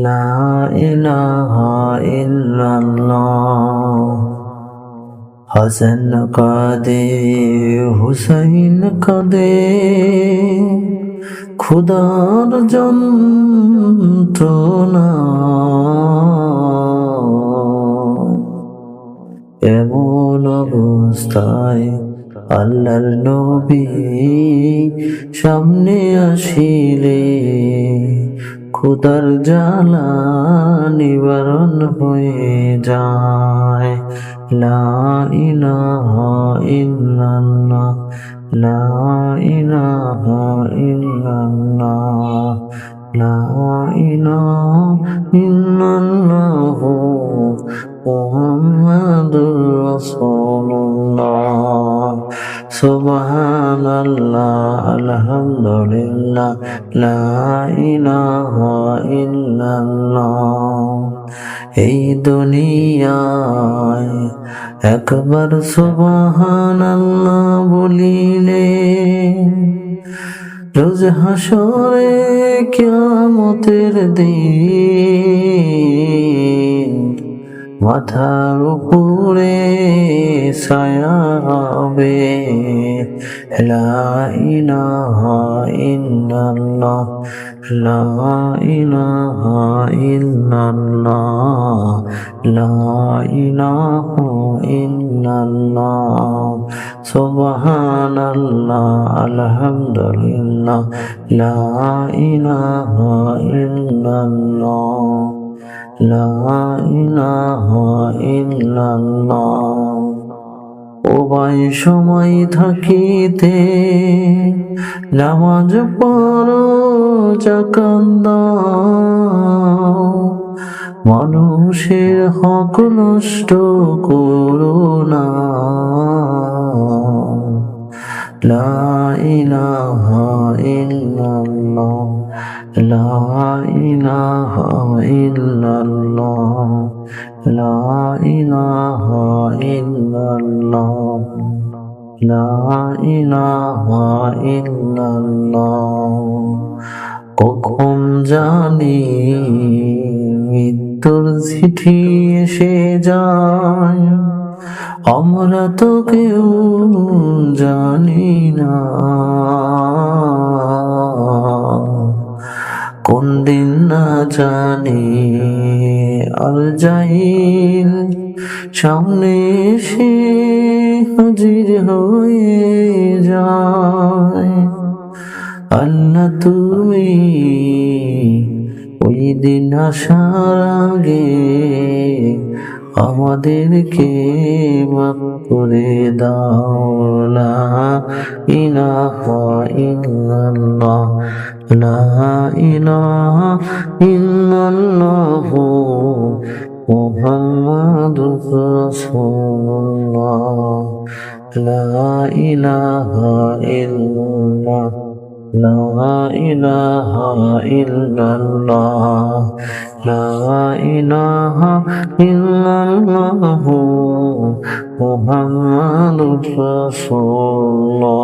লা ইলাহা ইল্লাল্লাহ। হাসান কাঁদে, হুসাইন কাঁদে, খোদার যন্ত্রণা। এমন অবস্থায় আল্লাহর নবী সামনে আসিলে খোদার জ্বালা নিবারণ হয়ে যায়। লা ইলাহা ইল্লাল্লাহ, লা ইলাহা ইল্লাল্লাহ, লা ইলাহা ইল্লাল্লাহ মুহাম্মাদুর রাসূলুল্লাহ। সুবহানাল্লাহ, আলহামদুলিল্লাহ, লা ইলাহা ইল্লাল্লাহ। এই দুনিয়ায় একবার সুবহানাল্লাহ বলিলে রোজ হাসরে কিয়ামতের দিন মাথার উপরে ছায়া হবে। লা ইলাহা ইল্লাল্লাহ, লা ইলাহা ইল্লাল্লাহ, লা ইলাহা ইল্লাল্লাহ। সুবহানাল্লাহ, আলহামদুলিল্লাহ, লা ইলাহা ইল্লাল্লাহ, লা ইলাহা ইল্লাল্লাহ। উভয় সময় থাকিতে নামাজ পড়ো জাকাত দাও, মানুষের হক নষ্ট করো না। লা ইলাহা ইল্লাল্লাহ, লা ইলাহা ইল্লাল্লাহ, লা ইলাহা ইল্লাল্লাহ, লা ইলাহা ইল্লাল্লাহ। কখন জানি মৃত্যুর চিঠি এসে যায়, আমরা তো কেউ জানি না কোন দিন না জানি আজরাইল সামনে এসে হাজির হয়ে যায়। আল্লাহ তুমি ওই দিন আসার আগে আমাদেরকে মাফ করে দাও। লা ইলাহা ইল্লাল্লাহ, লা ইলাহা ইল্লাল্লাহ মুহাম্মাদুর রাসূলুল্লাহ। লা ইলাহা ইল্লাল্লাহ, লা ইলাহা ইল্লাল্লাহ, লা ইলাহা ইল্লাল্লাহ মুহাম্মাদুর রাসূলুল্লাহ।